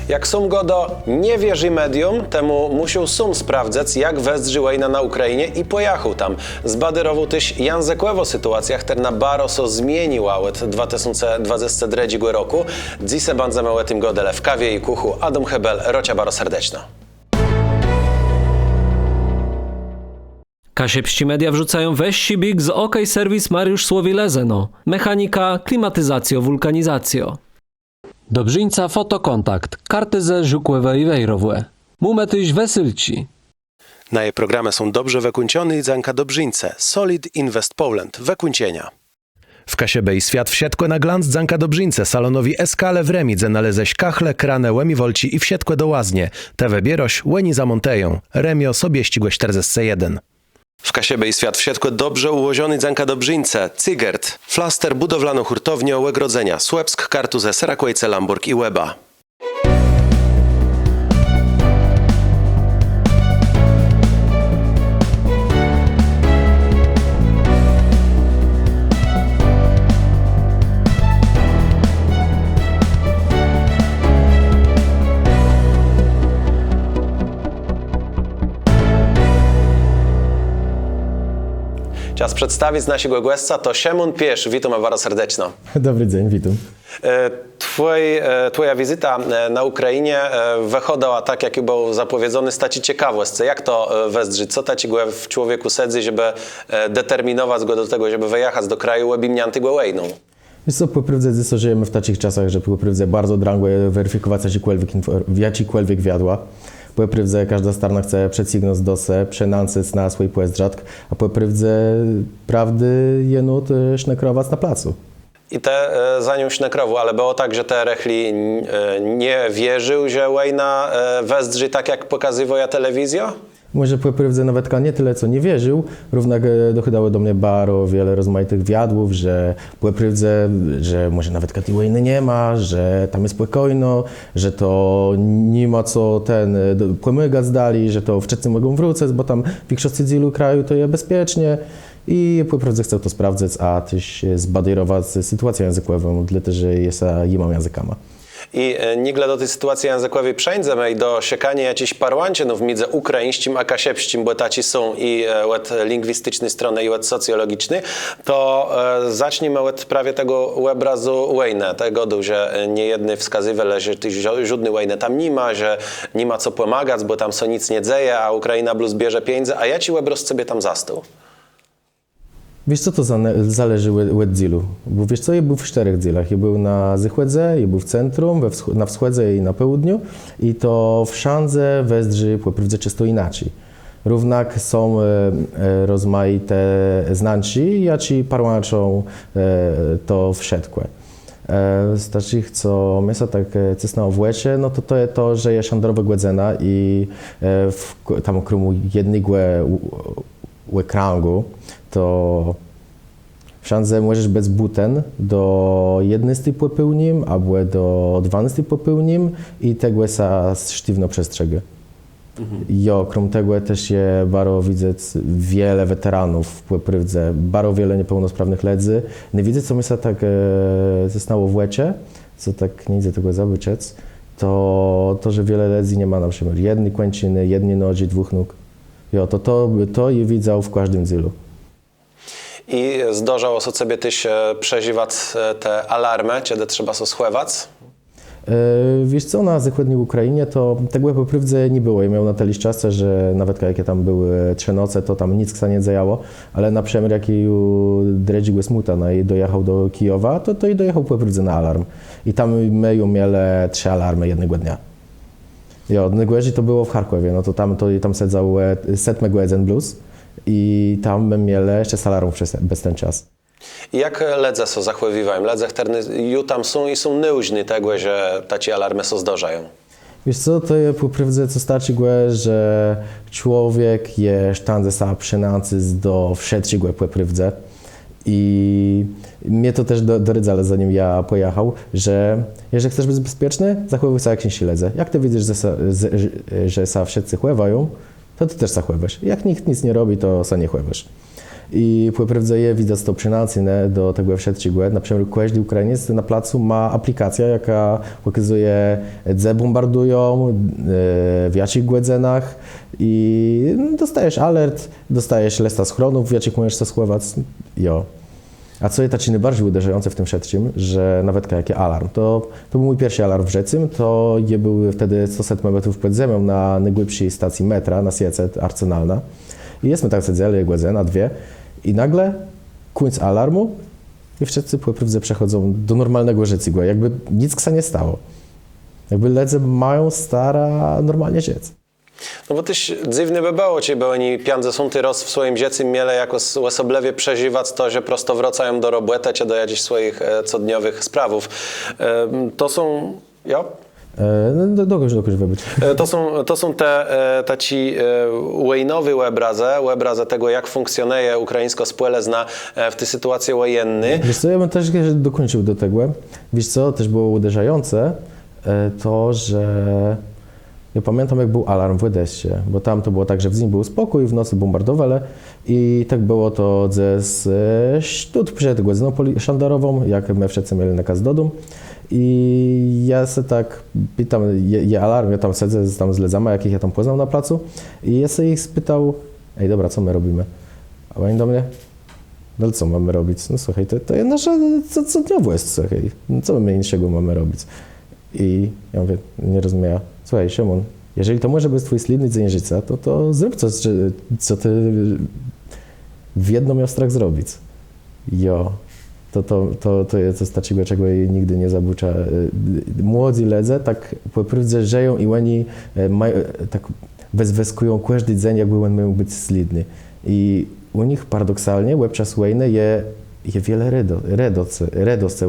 Jak sum godo nie wierzy medium, temu musiał sum sprawdzać, jak westrzy wojna na Ukrainie i pojechał tam. Zbadyrował też językową sytuację, która bardzo zmieniła od 2023 roku. Dziś będziemy o tym godele w kawie i kuchu. Adam Hebel, rocia bardzo serdeczna. Kasiepści media wrzucają weź big z OK serwis Mariusz Słowilezeno. Mechanika, klimatyzacjo, wulkanizacjo. Dobrzyńca fotokontakt, karty ze żukłewe i wejrowłe. Mumetyś wesylci. Na jej programy są dobrze wykończone i zanka Dobrzyńce. Solid Invest Poland, wykończenia. W Kasiebej świat wsiedkłe na glanc zanka Dobrzyńce salonowi Eskale w Remidze naleześ kachle, kranę, łemi wolci i wsiedkłe do łaznie. Te wybieroś łeni za Monteją. Remio sobie ścigłe 41. W Kasiebej świat wsiedkłe dobrze ułożony zanka Dobrzyńce. Cygert, flaster budowlano-hurtownią Łegrodzenia. Słupsk, Kartuze, Serakłejce, Lamburg i Łeba. Czas przedstawić naszego gościa, to Szymon Piesz. Witam bardzo serdecznie. Dobry dzień, witam. Twoja wizyta na Ukrainie wychodała tak, jak był zapowiedziany, stać ciekawość. Jak to westrzy? Co ta ci w człowieku sedzi, żeby determinować go do tego, żeby wyjechać do kraju łebimnięty go wojną? Wiesz co, po prawdzie żyjemy w takich czasach, że po prawdzie bardzo drągo jest weryfikować jakikolwiek wiadła. Po prawdzie każda strona chce przedsięgnąć dosę, przenancyć na swój pojazd, a po prawdzie prawdy jenut sznekrować na placu. I te za nią sznekrowu, ale było tak, że te rechli nie wierzył, że wojna westrzy tak, jak pokazywała telewizja? Może po prawdzie nawet nie tyle, co nie wierzył, równak dochodziło do mnie bardzo wiele rozmaitych wiadłów, że po prawdzie, że może nawet tej wojny nie ma, że tam jest spokojno, że to nie ma co pomygać zdali, że to wszyscy mogą wrócić, bo tam w większości dzielu kraju to jest bezpiecznie. I po prawdzie chcę to sprawdzić, a też zbadyrować sytuację językową, dlatego że jest jimą językama. I nigle do tej sytuacji językowej przejdziemy i do siekania jakichś parłancinów między ukraińskim a kasiepścim, bo taci są i od lingwistycznej strony, i od socjologicznej, to zacznijmy od prawie tego obrazu wojny, tego, że niejedny wskazywał, że żadnej wojny tam nie ma, że nie ma co pomagać, bo tam co nic nie dzieje, a Ukraina plus bierze pieniądze, a ja ci obraz sobie tam zastał. Wiesz co, to zależy od dzielu, bo wiesz co, ja był w 4 dzielach. Ja był na Zychłedze, ja był w centrum, na wschodzie i na południu i to wszędzie westrzy po prawdzie czysto inaczej. Równak są rozmaite znanci, ja ci parłaczą to wszedkłe. Z takich, co mnie tak cysnęło w łecie, no to jest to, że jest szandrowa głedzena i tam okrumu jednego kręgu, to wszędzie możesz bez buten do 11 popełnim, albo do 12 popełnim i tego jest sztywno przestrzega. I okrom tego też je bardzo widzę wiele weteranów w Płeprywadze, bardzo wiele niepełnosprawnych ledzy. Nie widzę, co mi się tak zostało w łecie, co tak nie widzę tego zabyczec, to, że wiele ledzy nie ma na przykład jednej kończyny, jednej nogi, 2 nóg. Jo, to je widział w każdym dzielu. I zdarzało sobie też przeżywać te alarmy, kiedy trzeba się schływać? Wiesz co, na zachodniej Ukrainie to tego po prawdzie nie było. Ja miał na tyle czasy, że nawet jakie tam były 3 noce, to tam nic nie zajało, ale na przykład jak dredziły smutana i dojechał do Kijowa, to i dojechał po prawdzie na alarm. I tam my mieli 3 alarmy jednego dnia. Jo, Negłeży to było w Charkowie, no to tam sedzał setmego jeden blues i tam bym mieli jeszcze alarmów bez ten czas. I jak ledze są zachwywają? Ledze, które tam są i są nieuźni tego, że takie alarmy są zdarzają? Wiesz co, to jest po prawdzie co starczy, że człowiek jest tam sam przynający do wszystkiego po prawdzie. I mnie to też dorydzało, zanim ja pojechał, że jeżeli chcesz być bezpieczny, zachowuj się jak się śledzę. Jak ty widzisz, że wszyscy chływają, to ty też zachływasz. Jak nikt nic nie robi, to sam nie chływasz. i prawda je widać to przynajmniej do tego wszystkiego. Na przykład każdy Ukrainiec na placu ma aplikację, jaka pokazuje, gdzie bombardują, w jakich godzinach i dostajesz alert, dostajesz lista schronów, w jakich możesz się schować. Jo. A co jest tak najbardziej uderzające w tym wszystkim, że nawet jaki alarm, to był mój pierwszy alarm w Rzecym, to je był wtedy 100 metrów pod ziemią na najgłębszej stacji metra, na Siece, Arsenalna. I jesteśmy tak siedzieli, godzina, dwie i nagle koniec alarmu i wszyscy prawda przechodzą do normalnego życia, jakby nic się nie stało. Jakby ledze mają stara normalnie żyć. No bo tyś dziwny by było ci, bo oni pieniądze są ty roz w swoim dziecym miele jako osoblewie przeżywać to, że prosto wracają do roboty, czy do jakichś swoich codniowych sprawów. To są... Ja? Dokończ wybyć. To są te taci wojnowe obrazy tego, jak funkcjonuje ukraińsko społeczna w tej sytuacji wojennej. Wiesz co, ja bym też dokończył do tego. Wiesz co, też było uderzające to, że ja pamiętam, jak był alarm w Odessie, bo tam to było tak, że w dzień był spokój, w nocy bombardowali i tak było to ze sztut przed godziną szandarową, jak my wszyscy mieli nakaz do domu. I ja się tak pytam, je alarm, ja tam siedzę tam z ledzama, jakich ja tam poznał na placu i ja się ich spytał, ej dobra, co my robimy? A oni do mnie, no ale co mamy robić? No słuchaj, to jest nasza codniowość, słuchaj, no, co my innego mamy robić? I ja mówię, nie rozumiem, słuchaj Szymon, jeżeli to może być twój slidny dzień życia, to zrób coś, co ty w jedno miał strach zrobić. Jo. To jest coś takiego, czego jej nigdy nie zabucza. Młodzi ledze tak po prostu żyją i oni tak bezweskują każdy dzień, jakby on miał być slidny. I u nich paradoksalnie podczas wojny je wiele radości.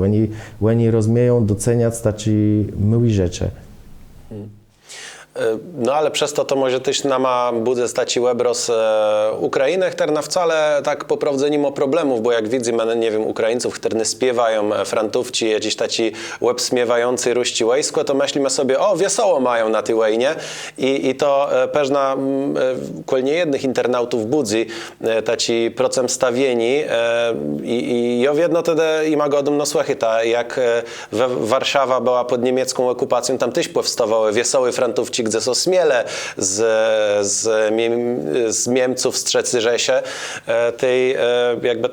Oni rozumieją, doceniać takie małe rzeczy. No ale przez to może też nama bude stać łebros Ukrainę, która wcale tak poprawdze nie ma problemów, bo jak widzimy, nie wiem, Ukraińców, którzy śpiewają frantówci, jakiś taci łeb śmiewający ruści wojsko, to myślimy sobie, o, wesoło mają na tej wojnie i to pewna nie jednych internautów budzi taci procem stawieni i ja jedno wtedy ima godum no słuchajta, jak Warszawa była pod niemiecką okupacją, tam też powstawały wesoły frantówci, gdzie są śmiele z Niemców strzecy Rzesie, tej jakby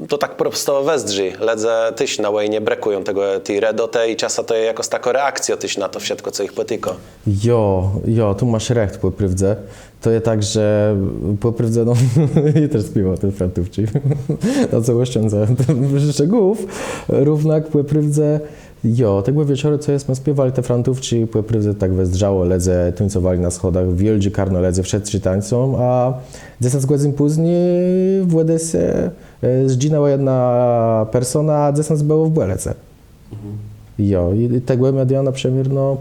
to tak prosto wezdrzy. Ledze tyś na wojnie brekują tej redoty i czasem to jest jakoś taka reakcja tyś na to wszystko, co ich potyka. Jo, tu masz recht po prawdzie. To jest tak, że po prawdzie, no i też śpiewał ten frantówczyk. Na całością za szczegółów. Równak po prawdzie. Jo, tego wieczoru, co jest, my śpiewali te frantówci, po prawdzie tak wezdrzało, ledze tańcowali na schodach, wieldzie karno ledze, wszyscy tańczą, a 10 godzin później w Odessie zginęła jedna persona, a 10 było w Błelece. Jo, i tego media na przykład, no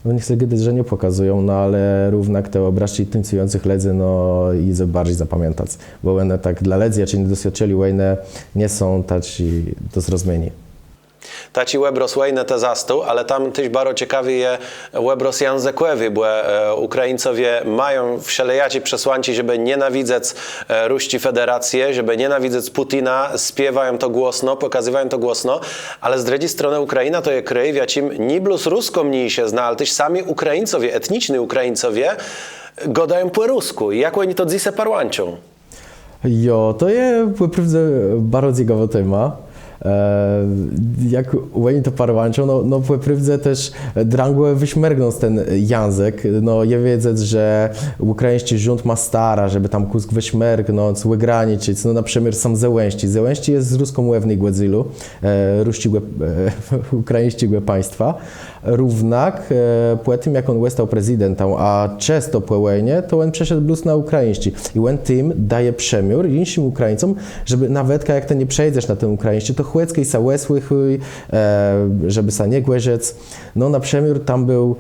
nie chcę gadać, że nie pokazują, no ale równak te obrazki tańcujących ledzy, no i bardziej zapamiętać, bo one tak dla ledzy, czy nie doświadczyli wojny, nie są taci do zrozumienia. Taci łebros wojnę te zastół, ale tam też bardzo ciekawie je łebros językowy, bo Ukraińcowie mają wszelajakie przesłanki, żeby nienawidzeć Ruści Federację, żeby nienawidzeć Putina, śpiewają to głośno, pokazywają to głośno, ale z drugiej strony Ukraina to je kraj, w jakim niblus ruską mniej się zna, ale też sami Ukraińcowie, etniczni Ukraińcowie gadają po rusku. I jak oni to dzisiaj parłancią? Jo, to jest naprawdę bardzo ciekawy temat. Jak oni to parłancią, no po prawdzie też drangło wyśmergnąć ten język, no ja wiedzę, że ukraiński rząd ma stara, żeby tam kusk wyśmergnąć, wygraniczyć, no na przykład sam Zełęści jest z ruskomównej głodzilu, ukraiński państwa, równak po tym, jak on został prezydentem, a często po wojnie, to on przeszedł blues na ukraiński i on tym daje przemiór innym Ukraińcom, żeby nawet jak ty nie przejdziesz na ten ukraiński, to chłeckiej sa łesłychuj, żeby sa nie głężec. No na przemiór tam był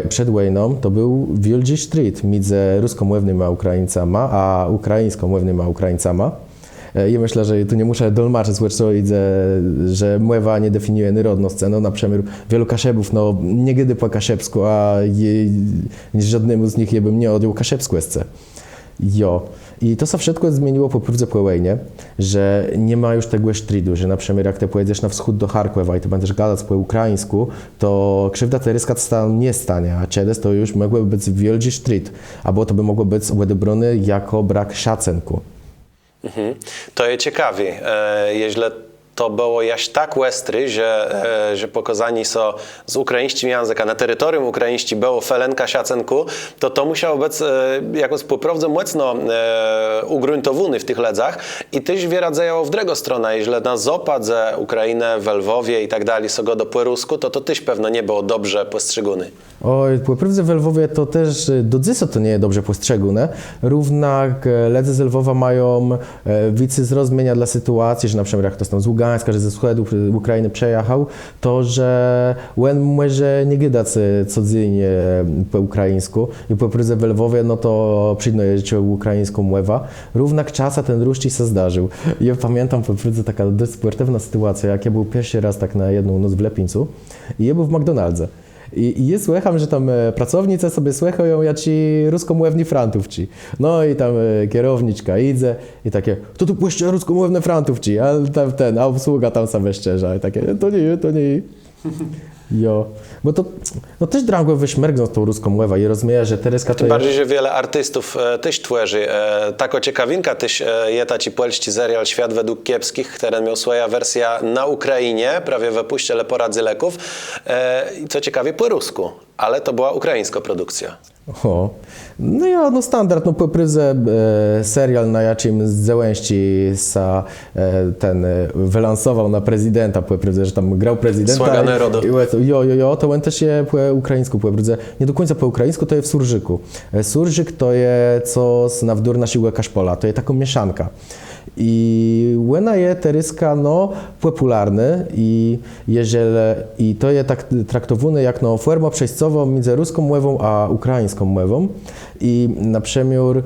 przed wojną, to był wielki street między ruskomównymi Ukraińcami, a ukraińskomównymi Ukraińcami. I myślę, że tu nie muszę dolmaczyć, że mływa nie definiuje narodność. No na przykład wielu kaszebów, no nie gdy po kaszebsku, a żadnemu z nich bym nie odjął kaszebsku esce. Jo. I to se wszystko zmieniło po pierwsze po wojnie, że nie ma już tego sztridu, że na przykład jak ty pojedziesz na wschód do Charkowa i ty będziesz gadać po ukraińsku, to krzywda teryska tam nie stanie, a czedes to już mogłoby być wielki sztrid, albo to by mogło być odebrane jako brak szacunku. To je ciekawi, jeśli to było jaś tak łestry, że pokazani są z ukraińskim języka na terytorium ukraińskim było felenka szacenku, to musiało być jakoś poprawdze mocno ugruntowany w tych ledzach i też wyradzają w drugą stronę, jeśli na zopadze Ukrainę, w Lwowie i tak dalej są go do Płyrusku, to też pewno nie było dobrze postrzegany. Oj, po pierwsze w Lwowie to też do dziś to nie jest dobrze postrzegane. Równak ledzy z Lwowa mają wicy zrozumienia dla sytuacji, że na przykład jak ktoś tam z Ługańska, że ze wschodu Ukrainy przejechał, to że on może nie gadać codziennie po ukraińsku i po pierwsze w Lwowie, no to przyjdą jeździć ukraińską mowę. Równak czasa ten ruszcik się zdarzył. Ja pamiętam po pierwsze taka dość sportywna sytuacja, jak ja był pierwszy raz tak na jedną noc w Lepińcu i ja był w McDonald'sie. I jest słycham, że tam pracownice sobie słychają, ja ci ruskomówni frantów ci. No i tam kierowniczka idzie i takie, kto tu puszcza ruskomówne frantów ci? A tam a obsługa tam same szczerza i takie, to nie. Jo, bo to no też drągo wyśmergnął tą ruską mowę i rozumie, że Tereska to Tym bardziej, że wiele artystów też tworzy. Tako ciekawinka też jest ci polski serial Świat według kiepskich, który miał swoja wersja na Ukrainie, prawie wypuście le poradzy leków. I co ciekawie po rusku, ale to była ukraińska produkcja. O, no ja, no standard, no po pryze serial na jakim z Zełęści ten wylansował na prezydenta, po pryze, że tam grał prezydenta. Słaga narodu. To on też je po ukraińsku, po pryze, nie do końca po ukraińsku, to jest w Surżyku. Surżyk to jest coś na wdór na siłę kaszpola, to jest taką mieszanka. I łena je teryska no popularny i to jest tak traktowane jak no forma przejściowa między ruską mową a ukraińską mową i na przemiór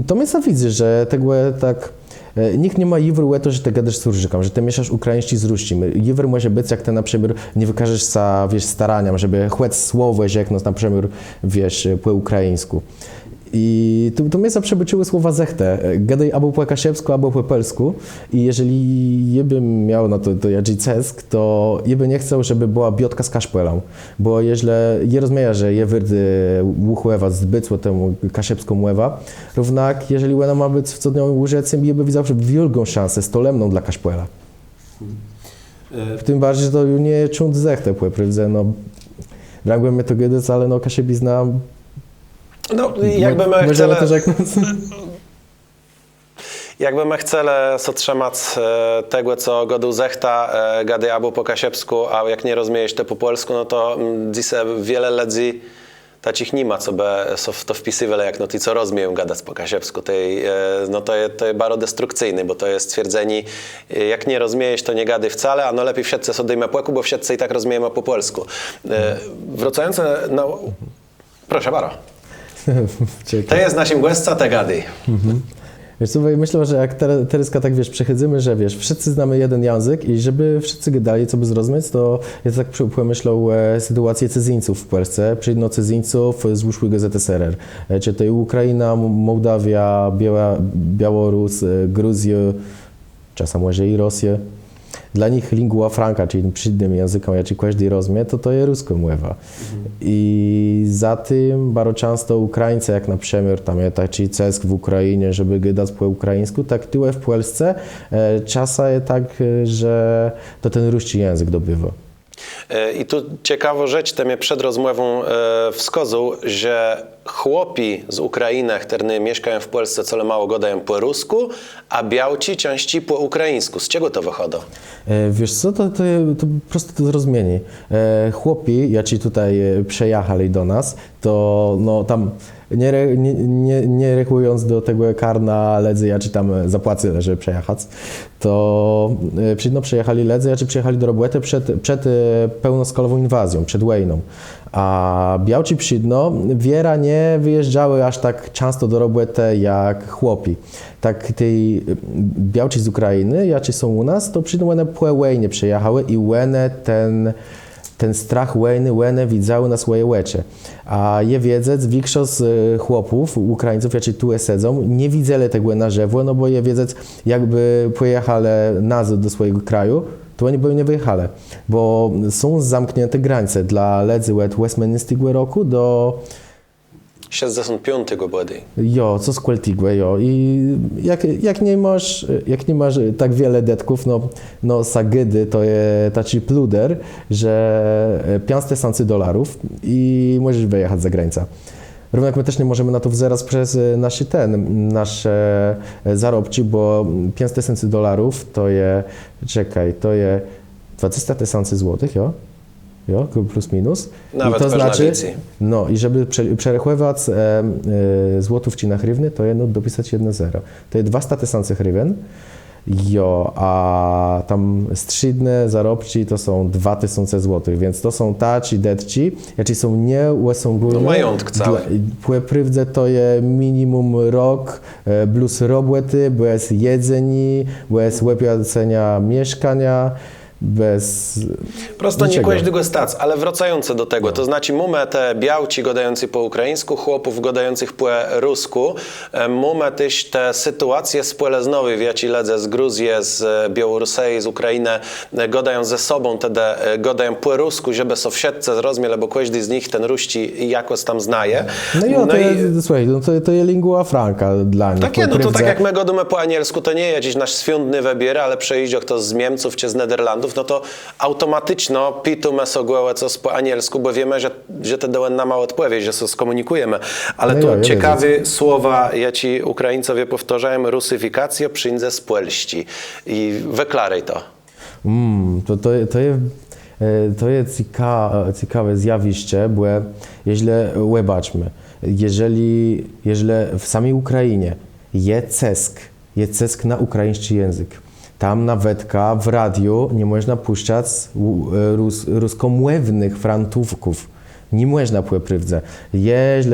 to mnie widzi, że tego tak nikt nie ma iwru to, że ty gadasz z surżyką, że ty mieszasz ukraiński z ruścim. Iwr może być jak ty na przemiór nie wykażesz sa, wiesz, staraniam, żeby chłec słowo rzeknąć na przemiór, wiesz, po ukraińsku. I to mnie przebyczyły słowa zechte. Gadaj albo po kasiepsku, albo po pelsku. I jeżeli je bym miał na to jadzi cesk, to je by nie chciał, żeby była biotka z kaszpelą. Bo jeżeli je rozumie, że je wyrdy łuchłewa zbycło temu kasiepską młewa, równak jeżeli ona ma być w co dnią łużecem, je by widział, że wielką szansę stolemną dla kaszpela. W tym bardziej, że to nie czuć zechte, prawda? No, dragłem mnie to gadać, ale no kasiebi znam. No, jakby my chcieli otrzymać tego, co godu zechta, gady albo po kasiepsku, a jak nie rozumiesz to po polsku, no to dzisiaj wiele ludzi takich nie ma, co by to wpisywali, jak no ci, co rozumieją gadać po kasiepsku. No to jest bardzo destrukcyjne, bo to jest stwierdzenie, jak nie rozumiesz, to nie gadaj wcale, a no lepiej w siatce sobie dejmy płeku, bo w siatce i tak rozumiemy po polsku. Wracając na... Proszę bardzo. To jest naszym głosca te gady. Wiesz co, myślę, że jak Tereska tak, wiesz, przechodzimy, że wiesz, wszyscy znamy jeden język i żeby wszyscy gadali, co by zrozumieć, to ja tak pomyślał sytuację cyzyńców w Polsce, przyjdą cyzyńców z uszłego ZSRR. Czy to Ukraina, Mołdawia, Białoruś, Gruzja, czasem może i Rosja. Dla nich lingua franca, czyli przydnym językiem, jak każdy rozumie, to jest ruska mowa. I za tym bardzo często Ukraińcy, jak na przemiar, tam jest taki cesk w Ukrainie, żeby gadać po ukraińsku, tak tyłe w Polsce czasem jest tak, że to ten ruski język dobywa. I tu ciekawą rzecz, te mnie przed rozmową wskazał, że chłopi z Ukrainy, które mieszkają w Polsce, co mało gadają po rusku, a białci części po ukraińsku. Z czego to wychodzi? Wiesz co, to prosto to zrozumienie. Chłopi, jaci tutaj przejechali do nas, to no tam nie rechując do tego karna ledzy, jaci tam zapłacę, żeby przejechać, to przejechali ledzy, jaci przyjechali do roboty przed pełnoskalową inwazją, przed wojną. A białci przydno wiera nie wyjeżdżały aż tak często do roboty jak chłopi. Tak tej białci z Ukrainy, jaci są u nas, to przydno one po wojnie przyjechały i one ten ten strach łeny widzały na swoje łecze. A je wiedzec, większość chłopów, Ukraińców, jacy tu siedzą, nie widzieli tego na żywo, no bo je wiedzec, jakby pojechali nazad do swojego kraju, to oni by nie wyjechali, bo są zamknięte granice dla ledzy od Westminsterskiego roku do 65 błedy. jo, co z Queltigłe, jo. I jak nie masz tak wiele detków, no sagydy to jest taki pluder, że $500 i możesz wyjechać za granicę. Równie jak my też nie możemy na to wzerać przez nasze zarobki, bo $500 to jest, to jest 20 tysięcy złotych, jo? Jo, plus minus. Nawet I to znaczy, więcej. no i żeby przerachływać złotówki na hrywny, to jest dopisać 1 zero. To jest 200 tysięcy hrywien, jo, a tam strzydne zarobki to są 2000 złotych, więc to są taci detci, jacy są nieosągólne. No majątk cały. Pływdze to jest minimum rok, plus roboty, bez jedzenia, bez łepiacenia mieszkania, bez Prosto nie niczego. kłaść tego stac, ale wracające do tego, to znaczy mamy te białci godający po ukraińsku, chłopów godających po rusku, mamy też te sytuacje spłeleznowe, wiecie, ledze z Gruzji, z Białorusji, z Ukrainy, godają ze sobą, tedy godają po rusku, żeby so wsiedce zrozumieli, bo każdy z nich ten ruści jakoś tam znaje. No i słuchaj, to jest lingua franca dla nich. Takie, no to tak jak my godamy po anielsku, to nie jest jakiś nasz świątny wybier, ale przejdzie kto z Niemców czy z Niderlandów, no to automatycznie pitujemy sobie coś po anielsku, bo wiemy, że te dołem na mało odpływie, że się skomunikujemy. Ale No tu ja ciekawe słowa, ja ci Ukraińcowie powtarzałem, rusyfikacja przyjdzie z Polści. I wyklaraj to. To jest ciekawe zjawisko, bo jeśli zobaczmy, jeżeli w samej Ukrainie jest cesk na ukraiński język, tam nawet w radiu nie można puszczać ruskomównych frantówków. Nie można płyprywdze. Jeśli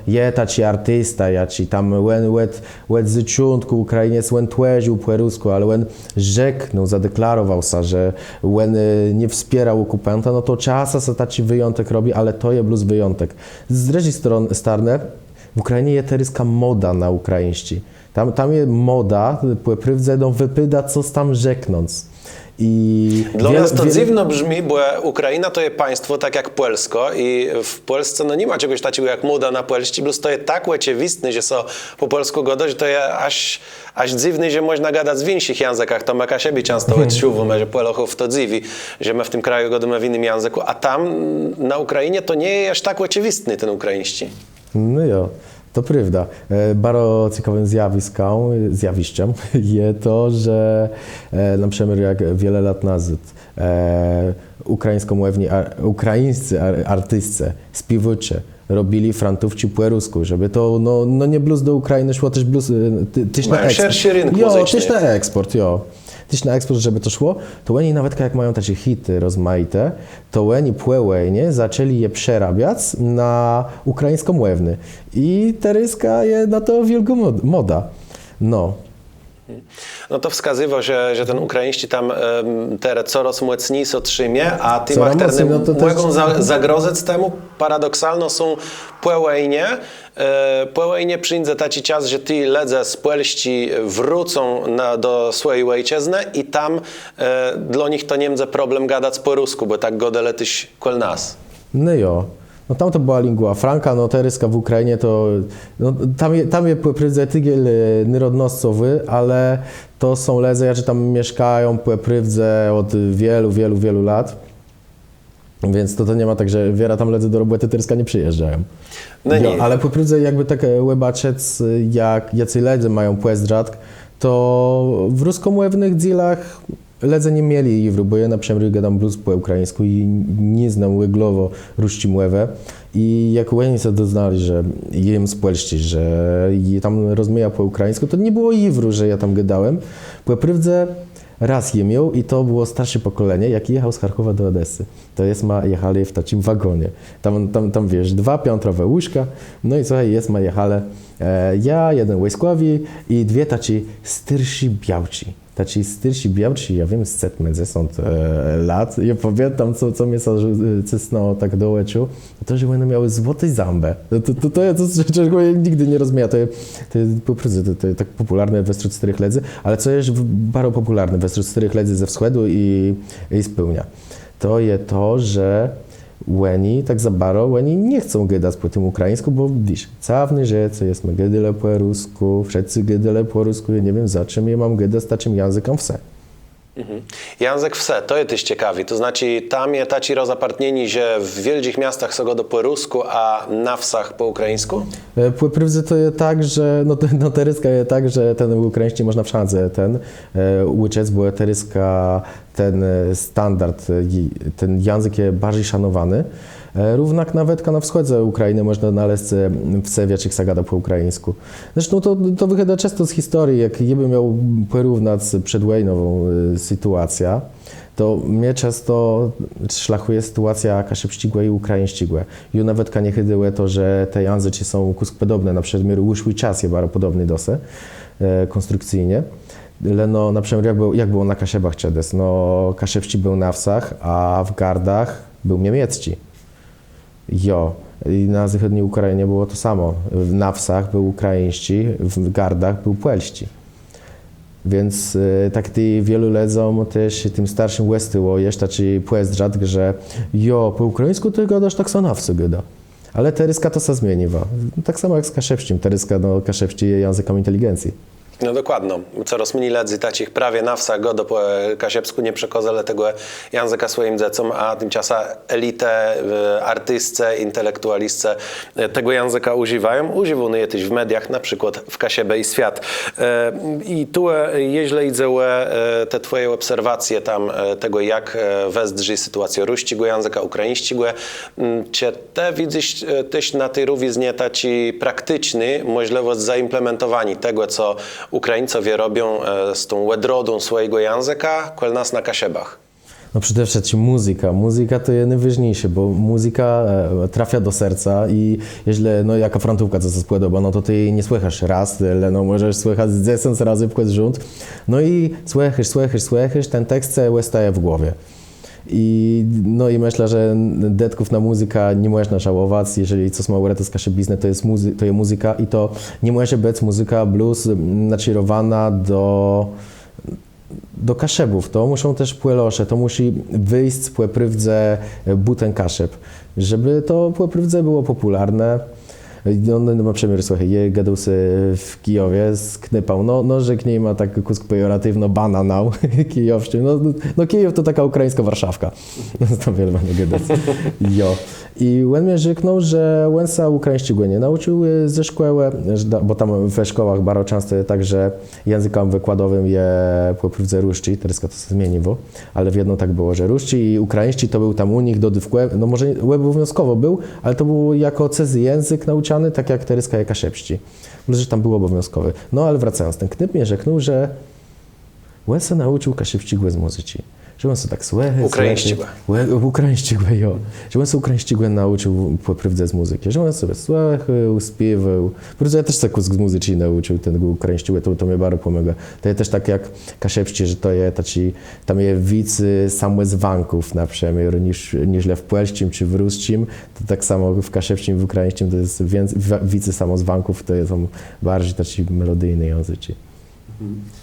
je taki artysta, jaci tam łed z początku Ukrainiec łen tłeził po rusku, ale łen rzeknął, zadeklarował się, że łen nie wspierał okupanta, no to czasem się taki wyjątek robi, ale to jest plus wyjątek. Z drugiej strony w Ukrainie jest teryska moda na ukraińści. Tam jest moda, płyprywdze wypyda coś tam rzeknąc. I Dla nas to dziwno brzmi, bo Ukraina to jest państwo tak jak Polsko i w Polsce no nie ma czegoś takiego jak moda na polści, plus to jest tak oczywiste, że są po polsku godo, że to jest aż dziwne, że można gadać w innych językach. To my siebie często odczuwamy, że Polochów to dziwi, że my w tym kraju godamy w innym języku, a tam na Ukrainie to nie jest aż tak oczywiste ten ukraiński. No jo. To prawda. Bardzo ciekawym zjawiskem jest to, że na przykład jak wiele lat nazad ukraińscy artyści, śpiewacze robili frantówki po rusku, żeby to nie blues do Ukrainy szło, też blues też na eksport. Szerszy rynek jo, muzyczny. też na eksport, jo. Też na eksport, żeby to szło, to oni nawet jak mają takie hity rozmaite, to oni płełejnie zaczęli je przerabiać na ukraińską łewny. I teryska jest na to wielka moda. No. No to wskazywał, że ten ukraiński tam teraz coraz mocniej się trzymie, a tym Coraz mocniej, akternym no to też- mogą zagrozać temu. Paradoksalno są płełejnie przyjdzie taki czas, że ci ledze z Polści wrócą do swojej ojczyzny i tam dla nich to nie będzie problem gadać po rusku, bo tak godele tyś kol nas. No jo. No tam to była lingua franca, no teryska w Ukrainie to, no, tam jest płyprywdze tygiel narodnostowy, ale to są ledze, jacy tam mieszkają płyprywdze od wielu lat. Więc to nie ma tak, że wiera tam ledze do roboty teryska nie przyjeżdżają. No Jo, nie. ale płyprywdze jakby tak łebaczec, jacy ledze mają płezdrad, to w ruskomłewnych dzilach ledze nie mieli iwru, bo ja na przykład gadam blues po ukraińsku i nie znam łeglowo ruści młewę. I jak oni sobie doznali, że jem z Polski, że je tam rozmawia po ukraińsku, to nie było iwru, że ja tam gadałem. Płyprywdze raz je miał i to było starsze pokolenie, jak jechał z Charkowa do Odessy. To jechali w takim wagonie. Tam wiesz, 2 piętrowe łóżka, no i słuchaj, jechali ja, jeden wojskowi i 2 taci starsi białci. taci starsi białci, ja wiem, z 70 lat, ja pamiętam, co mnie cisnęło tak do oczu, to, że one miały złote zęby. To ja czego ja nigdy nie rozumiem, to po prostu to tak popularne wśród starych ludzi, ale co jest bardzo popularne wśród starych ludzi ze wschodu i spełnia. To jest to, że oni tak za bardzo, oni nie chcą gadać po tym ukraińsku, bo widzisz, całe życie jesteśmy gadali po rusku, wszyscy gadali po rusku, ja nie wiem za czym ja mam gadać z takim językiem wse. Język wse, to jest ciekawi. To znaczy, tam je taci rozapartnieni, że w wielkich miastach są go do po rusku, a na wsach po ukraińsku? Po prawdzie to jest tak, że no teryska jest tak, że ten ukraiński można wszędzie uczyć, bo teryska ten standard, ten język jest bardziej szanowany. Równak nawet na wschodzie Ukrainy można znaleźć wse wieczych sagada po ukraińsku. Zresztą to wychodzi często z historii, jak ja bym miał porównać przedwojnową sytuację, to mnie często szlachuje sytuacja kaszepścigłe i ukraińścigłe. I nawet nie chodziło to, że te języki są podobne, na przykład uszły czas jest bardzo podobny do se, konstrukcyjnie. Ale no, na przykład jak było na Kaszebach czedes? No, Kaszepści był na wsach, a w Gardach był niemiecki. Jo, i na zachodniej Ukrainie było to samo. Na wsach był ukraiński, w Gardach był polski. Więc tak ty wielu ludziom też tym starszym łestyło jest taki poezdrad, że jo, po ukraińsku ty gadasz tak samo na wsu gada. Ale teryska to się zmieniła. Tak samo jak z kaszepściem. Teryska, no kaszepści jest językiem inteligencji. No dokładno. Coraz mniej ledzy tacich prawie na wsach go do po kasiepsku nie przekazali tego języka swoim dzieciom, a tymczasem elite, artystce, intelektualistce tego języka używają. Używany jest też w mediach, na przykład w Kasiebie i Świat. I tu, jeśli idzie te twoje obserwacje tam tego, jak wzdrzy sytuację ruskiego języka, ukraińskiego, czy te widzisz też na tej rówiznie taci praktyczny możliwość zaimplementowania tego, co Ukraińcowie robią z tą wedrodą swojego języka, kol nas na Kasiebach. No przede wszystkim muzyka. Muzyka to jest najważniejsze, bo muzyka trafia do serca i jeśli, no jaka frantówka co się spodoba, no to ty jej nie słychasz raz, ale no możesz słychać 10 razy przez rząd. No i słychasz, ten tekst cały staje w głowie. I myślę, że detków na muzykę nie można żałować, jeżeli coś ma uratać z kaszebizny, to jest muzyka i to nie może być muzyka blues nakierowana do kaszebów. To muszą też płelosze, to musi wyjść z płeprywdze buten kaszeb, żeby to płeprywdze było popularne. Na przykład, słuchaj, je gadał się w Kijowie, sknypał, no że nie ma tak kusk pejoratywno bananał kijowszczy. No Kijów to taka ukraińska Warszawka. To wiele nie gadać. Jo. I on mnie rzeknął, że on się ukraińskiego nie nauczył ze szkoły, bo tam we szkołach bardzo często jest tak, że językiem wykładowym je poprawdze ruszczy, teraz to się zmieniło, ale w jedno tak było, że ruszczy i ukraiński to był tam u nich do dywkłe, no może obowiązkowo był, ale to był jako cezji język nauczany, tak jak teryska jaka szepści. Że tam był obowiązkowy. No ale wracając, ten knyp mnie rzeknął, że on się nauczył kaszepścigłe z muzyki. Że on się tak słucha. Ukraińścigłe, jo. Że on się ukraińścigłe nauczył po prawdzie z muzyki. Że on sobie słuchał, śpiewał. Po prostu ja też się z muzyki nauczył tego ukraińścigłe, to mnie bardzo pomaga. To jest też tak jak kaszepści, że to jest taki, tam jest wicy same z wanków na przykład, niż w polskim czy w ruskim. To tak samo w kaszepczym, w ukraińskim to jest wicy samo z wanków, to są bardziej taki melodyjne języki.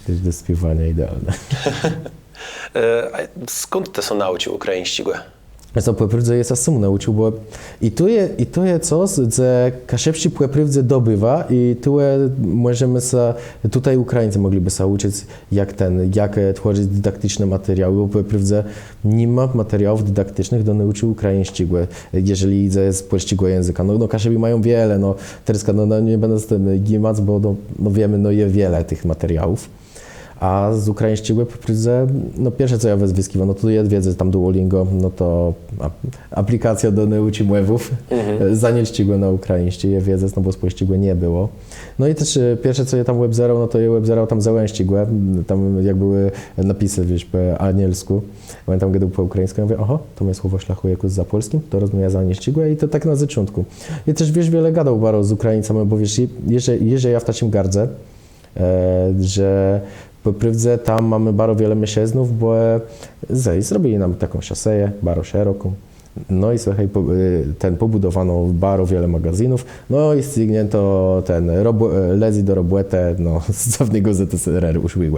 To jest do śpiewania idealne. Skąd te są nauczył ukraińskiego? To płeprywdze jest sam nauczył, bo i to jest coś, że kaszepści płeprywdze dobywa i tu możemy się, tutaj Ukraińcy mogliby się uczyć, jak tworzyć dydaktyczne materiały, bo płeprywdze nie ma materiałów dydaktycznych do nauki ukraińskiego, jeżeli idzie z polskiego języka. No kaszebi mają wiele, teraz nie będę z tym gimać, bo wiemy, jest wiele tych materiałów. A z ukraińskiego płeprywdze, pierwsze co ja wyskiwam, to jest wiedza tam Duolingo, to aplikacja do nauki młewów, zanieśćego na ukraińskie, je wiedzę, bo z polskiego nie było. No i też pierwsze co ja tam webzerał, to je webzerał tam załęścigłe, tam jak były napisy, po anielsku, bo tam gadał po ukraińsku, ja mówię, to moje słowo szlachuje jakoś za polskim, to rozumiem zanieśćgłe i to tak na zaczątku. I też wiele gadał bardzo z Ukraińcami, bo jeżeli ja w takim gardzę, że Po Prywdze tam mamy bardzo wiele miesięznów, bo zrobili nam taką szaseję, bardzo szeroką. No i słuchaj, pobudowano bardzo wiele magazynów, no i ścignięto lezi do roboty, no, z dawnego ZSRR uszły.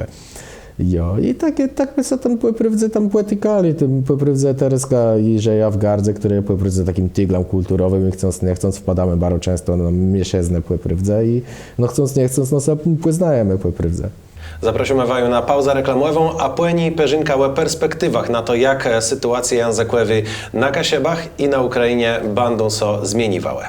Jo, i tak by co tam po Prywdze tam płetykali, po Prywdze Tereska i że ja w gardze, które po Prywdze takim tyglem kulturowym i chcąc nie chcąc wpadamy bardzo często na miesięczne po Prywdze i no chcąc nie chcąc no sobie poznajemy po Prywdze. Zaprosimy Waju na pauzę reklamową, a później Perzynka o perspektywach na to, jak sytuacja językowa na Kasiebach i na Ukrainie będą się zmieniwały.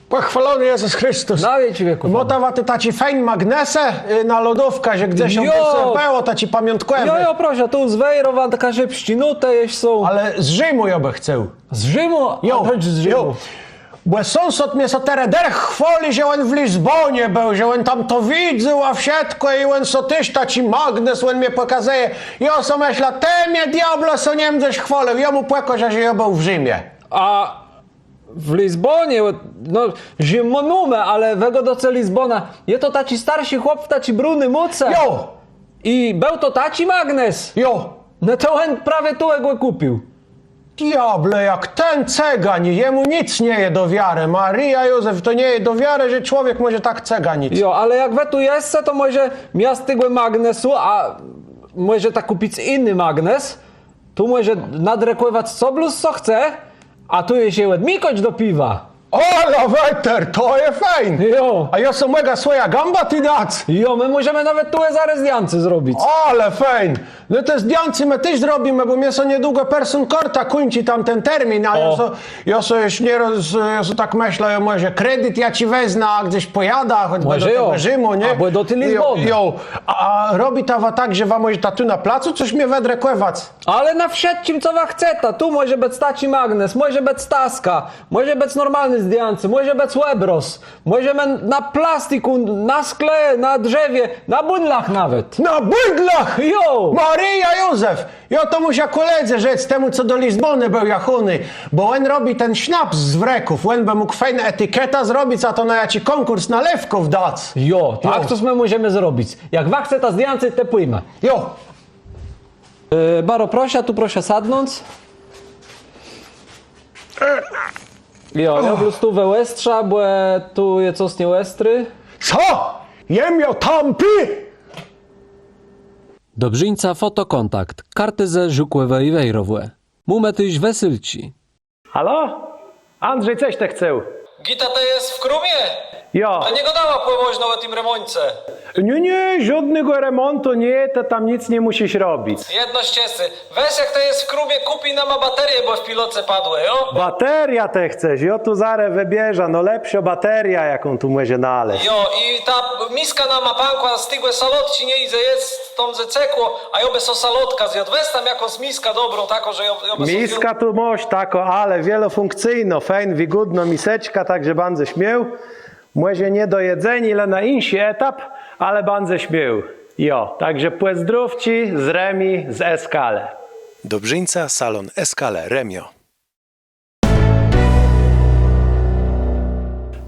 Pochwalony Jezus Chrystus. Na wieki wieków. Motawa ty taci fajn magnesę na lodówka, że gdzieś się Jo! było, taci pamiątkowe. Jo, proszę, tu z Wejrowa taka szepścinute jeś są. Ale z Rzymu ja by chcę. Z Rzymu? Jo, A chodź z Rzymu. jo. Bo sąsiad mnie so tereder chwali, że on w Lizbonie był, że on tam to widział, a wszystko i on so tyś taci magnes, on mnie pokazuje. Ja so myślę, te mnie diablo so Niemcy chwalił, ja mu płeko, że ja był w Rzymie. A w Lizbonie, no Rzymonume, ale wego do ce Lizbona, je to taci starsi chłop, taci bruny muce. Jo, I był to taci magnes. jo. No to on prawie tu go kupił. Diable, jak ten cegan, jemu nic nie je do wiary. Maria Józef, to nie je do wiary, że człowiek może tak ceganić. Jo, ale jak we tu jest, to może miast tego magnesu, a może tak kupić inny magnes, tu może nadrekływać co bluz co chce, a tu je się łedmikoć do piwa. Ola weter, to je fajn! Jo. A ja sam mega swoja gamba ty dac! Jo, my możemy nawet tu zaraz zdjęcie zrobić. Ale fajn! No te zdjęcie my też zrobimy, bo mnie so niedługo person korta kończy tam ten termin, a ja so już nie ja so tak myślę, ja może kredyt ja ci wezmę, a gdzieś pojada, choćby Może do jo. tego Rzymu, nie? Albo do tej Lizbony. Jo. A robi tawa tak, że wam może tu na placu coś mnie wedre kłewac. Ale na wszystkim co wa chce, tu może być taci magnes, może być taska, może być normalny zdjęcie, może być webros, możemy na plastiku, na skle, na drzewie, na bundlach nawet. Na bydlach! Jo! Maria Józef! Ja to musia koledze rzec temu, co do Lizbony był jachuny, bo on robi ten sznaps z wreków, on by mógł fajna etykieta zrobić, a to na jaci konkurs nalewków dać. Jo, tak to my możemy zrobić. Jak wa chce ta zdjęcie, te pójmy. Jo, Baro, proszę, tu proszę sadnąć. Jo, ja plus tu we Westrza, bo tu je coś nie Westry. co? Jem jo tampi! Dobrzyńca fotokontakt. Karty ze Żukłewe i Wejrowłe. Mume tyś wesylci. Halo? Andrzej, coś te chcę. Gita to jest w Krumie? Jo. To nie gadała pływość na tym remoncie. Nie, żadnego remontu nie, to tam nic nie musisz robić. Jedno ścieżcy. Weź jak to jest w Krumie, kupi nam baterię, bo w piloce padły, jo? Bateria te chcesz, ja tu zarę wybierza, no lepsza bateria, jaką tu może naleźć. Jo, i ta miska na mapanku, a stygłe salotci nie idzie, jest tam ze cekło, a jobe so salotka zjadł. Weź tam jakąś miska dobrą, taką, że jobe so Miska tu moś tako, ale wielofunkcyjno, fajn, wygodno miseczka, także bardzo śmiał. Może nie do jedzenia, ale na inszy etap, ale bardzo śmiał. Jo, także płezdrówci z Remi, z Eskale. Dobrzyńca, salon Eskale, Remio.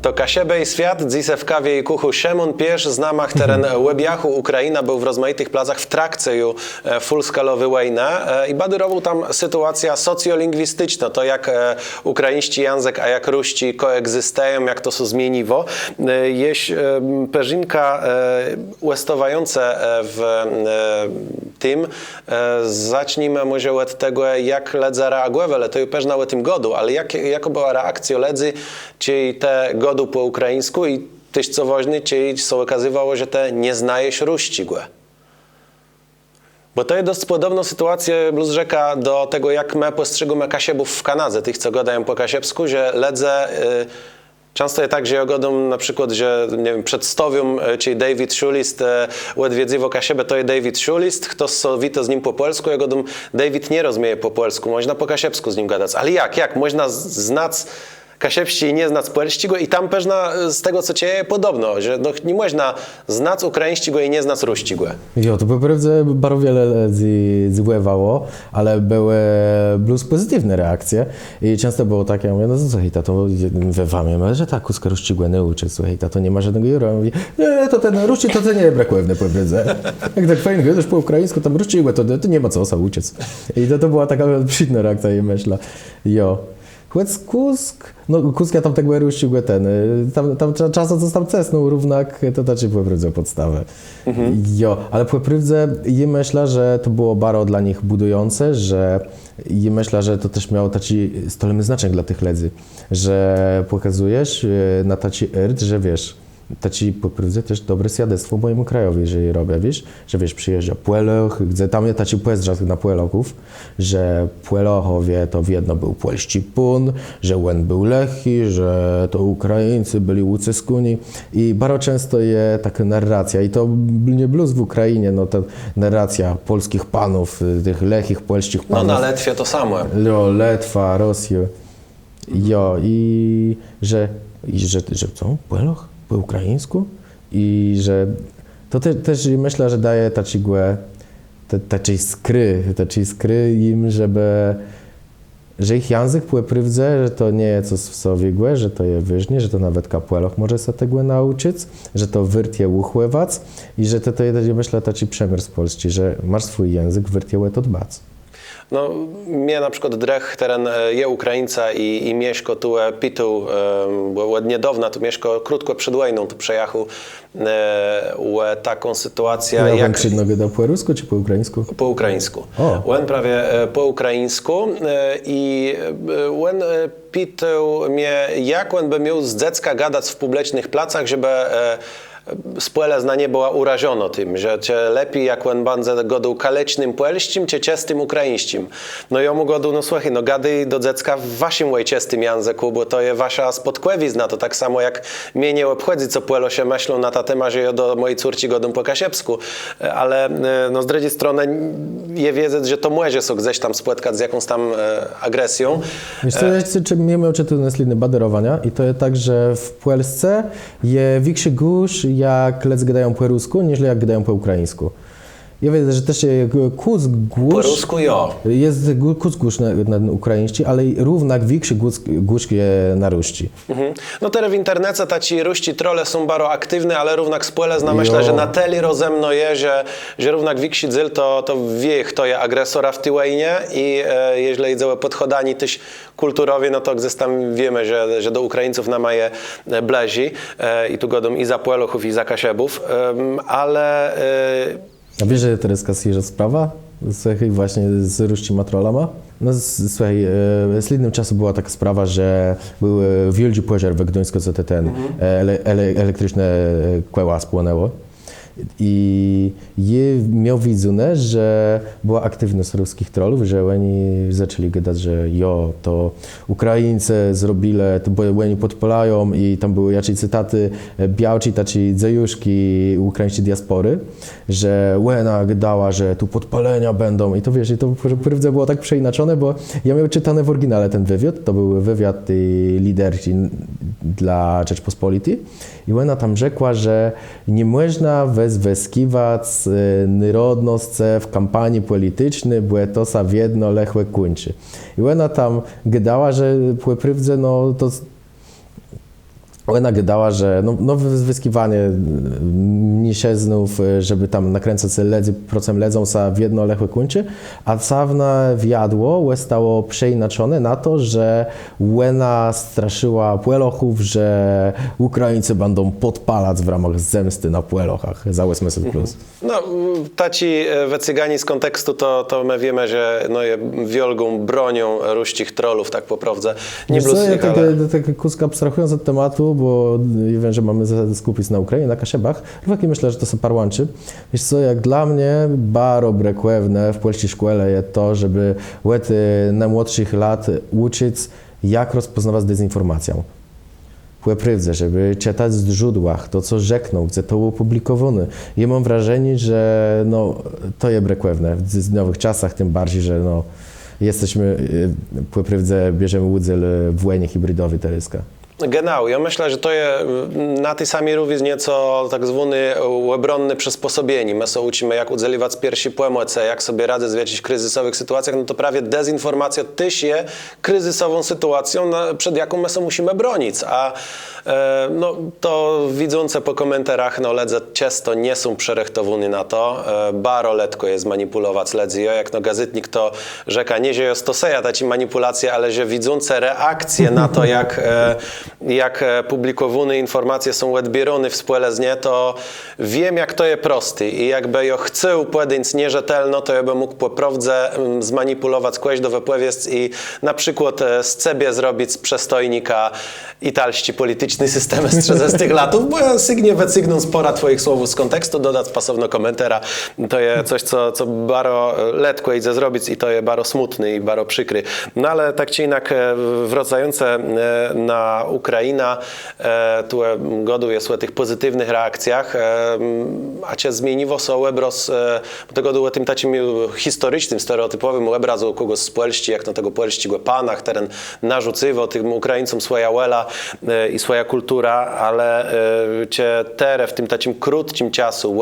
To Kasiebej świat, dzisiaj w kawie i kuchu Szymon Pierz, znamach teren Łebiachu, Ukraina, był w rozmaitych placach w trakcie ju full-skalowy wojna i badyrował tam sytuacja socjolingwistyczna, to jak ukraiński język, a jak ruści koegzystują, jak to się zmieniło. Jeś perzynka uestowające w tym, zacznijmy może od tego, jak ledze reagowały, ale to już pewnie o tym godu, ale jaka była reakcja ledzy, czy te godu po ukraińsku i tyś co woźny, czy się okazywało, że te nie znajesz ruścigłe. Bo to jest dość podobna sytuacja, Blues rzeka, do tego, jak my postrzegamy Kasiebów w Kanadze, tych, co gadają po kasiebsku, że ledze często jest tak, że ja godam na przykład, że nie wiem, przedstawią, czyli David Szulist odwiedzywał Kasiebę, to jest David Szulist, kto wita z nim po polsku, ja godam, David nie rozumie po polsku, można po kasiebsku z nim gadać. Ale jak? Można znać kasiepści i nie znać płelścigo i tam pewna z tego, co cię podobno, że no, nie można znać ukraińskiego i nie znać ruścigo. Jo, to naprawdę bardzo wiele zgłewało, ale były plus pozytywne reakcje i często było takie, ja mówię, no słuchaj, to we wamie, że tak, kuska ruścigłe nie uczy, słuchaj, to nie ma żadnego jura. Ja mówię, nie, to ten ruści, to nie brakuje w powiedzę. Jak tak fajnie gadasz po ukraińsku, tam ruścigłe, to nie ma co uciec. I to była taka przyjemna reakcja i myślę, jo. Chłec Kusk, no Kusk ja tam tak były ruścigłe ten, tam czasem co tam cesnął równak, to znaczy płeprydzę podstawę. Jo, ale płeprydzę i myślę, że to było bardzo dla nich budujące, że i myślę, że to też miało taki stolemy znaczek dla tych ledzy, że pokazujesz na taci ert, że wiesz, taci płeprydzę też dobre świadectwo mojemu krajowi, jeżeli robię, wiesz, że wiesz, przyjeżdża Płeloch, gdzie tam jest taci płezdrzak na Płelochów, że Płelochowie to w jedno był Płelści Pun, że Łen był Lechi, że to Ukraińcy byli Łucyskuni i bardzo często jest taka narracja i to nie blues w Ukrainie, no ta narracja polskich panów, tych Lechich, Płelścich panów. No na Letwie to samo. Jo, Letwa, Rosję. Jo, i że co? Płeloch? Po ukraińsku? I że to też myślę, że daje taczigłę, takiej skry im, że ich język płeprywdze, że to nie jest coś w sobie głę, że to jest wyżnie, że to nawet kapłeloch może się tego nauczyć, że to wyrtie uchływac i że to jest, myślę, taki przemysł polski, że masz swój język, wyrtie to dbać. No, mnie na przykład drech teren je Ukraińca i mieszko tu pitu, bo od niedawna tu mieszko krótko przed wojną tu przejechał taką sytuację Jak przed nogę dał po rusku czy po ukraińsku? Po ukraińsku. On prawie po ukraińsku i on pytał mnie, jak on by miał z dziecka gadać w publicznych placach, żeby spłelezna nie była urażona tym, że cię lepiej jak on będzie godą kalecznym płelścim, cię ciestym ukraińskim. No i mu godą, no słuchaj, no gadaj do dziecka w waszym ojczystym języku, bo to jest wasza spodkłewizna, to tak samo jak mnie nie obchodzi, co płelo się myślą na ta temat, że ja do mojej córci godą po kasiepsku, ale no z drugiej strony je wiedzieć, że to młodzie są gdzieś tam spotkać z jakąś tam agresją. Wiesz co, ja miał czytać naslidne baderowania i to jest tak, że w Polsce jest większy gusz jak lec gadają po rusku, niż jak gadają po ukraińsku. Ja wiem, że też kusk głusz... Po rusku jo. Jest kusk głusz na ukraiński, ale równak większy głusz na ruści. No teraz w internecie taci ruści trolle są bardzo aktywne, ale równak spłelezna myślę, że na teli rozemno je, że równak większy dzyl to wie, kto jest agresora w tej wojnie i jeżeli jedzą podchodani tyś kulturowie, no to gdzieś tam wiemy, że do Ukraińców namaje blezi i tu godą i za Płelochów, i za Kasiebów, ale... A wiesz, że teraz kasjerze sprawa? Słuchaj, właśnie z Ruści Matrolama? No słuchaj, z innym czasu była taka sprawa, że był wielki pożar we Gdańsku, co ten elektryczne kłęła spłonęło. I miał widzę, że była aktywność ruskich trollów, że oni zaczęli gadać, że to Ukraińcy zrobili, bo oni podpalają i tam były jakieś cytaty białci, taci dzejuszki ukraińskiej diaspory, że Łena gadała, że tu podpalenia będą i to wiesz, i to wprawdzie było tak przeinaczone, bo ja miałem czytane w oryginale ten wywiad, to był wywiad tej liderki dla Rzeczpospolitej i Łena tam rzekła, że nie można wyskiwać narodność w kampanii politycznej, bo to sa w jedno lechłe kończy. I ona tam gadała, że płeprawdze, no to ona gadała, że no wyskiwanie mniejsznów, żeby tam nakręcać ledzy, procem ledzą sa w jedno lechłe kończy, a cawne wiadło stało przeinaczone na to, że Łena straszyła Płelochów, że Ukraińcy będą podpalać w ramach zemsty na Płelochach za USMSL+. No, taci wecygani z kontekstu, to my wiemy, że no, wiolgą bronią ruścich trollów, tak po prawdzie. Nie blusych, ale... Tak kuska abstrahując od tematu, bo wiem, że mamy skupić na Ukrainie, na Kasiebach, również myślę, że to są parłanczy. Wiesz co, jak dla mnie bardzo brekłewne w polskiej szkole jest to, żeby łety najmłodszych lat uczyć, jak rozpoznawać dezinformację. Płeprawdze, żeby czytać w źródłach to, co rzekną, gdzie to było opublikowane. Ja mam wrażenie, że no, to jest brekłewne w nowych czasach, tym bardziej, że no, jesteśmy, poprywdze bierzemy udzel w wojnie hybrydowej teryska. Genau, ja myślę, że to jest na tej samej równi nieco tak zwany obronny przysposobieni. My sobie uczymy, jak udzieliwać piersi po emocjach, jak sobie radzić w jakichś kryzysowych sytuacjach, no to prawie dezinformacja też jest kryzysową sytuacją, przed jaką my sobie musimy bronić. A no, to widzące po komentarzach, no ledze często nie są przerechtowani na to. Baro letko jest manipulować ledzy. Jak no gazetnik to rzeka, nie że jest to seja ta ci manipulacje, ale że widzące reakcje na to, jak publikowane informacje są odbierane w spłeleznie, to wiem, jak to jest prosty i jakby ja chcę powiedzieć nierzetelno, to ja bym mógł po prawdzie zmanipulować kogoś do wypływiec i na przykład z ciebie zrobić z przestojnika italści polityczny system z 30 latów, bo ja sygnie wecygną spora twoich słów z kontekstu, dodać pasowno komentara. To jest coś, co baro letko idzie zrobić i to jest baro smutny i baro przykry. No ale tak czy inak wracające na Ukraina, tu godu jest o tych pozytywnych reakcjach, a cię zmieniło się obraz tego o tym takim historycznym, stereotypowym obrazu kogoś z Polski, jak na tego polskiego pana, który narzucywał tym Ukraińcom swoja łela i swoja kultura, ale cię tere w tym takim krótkim czasu,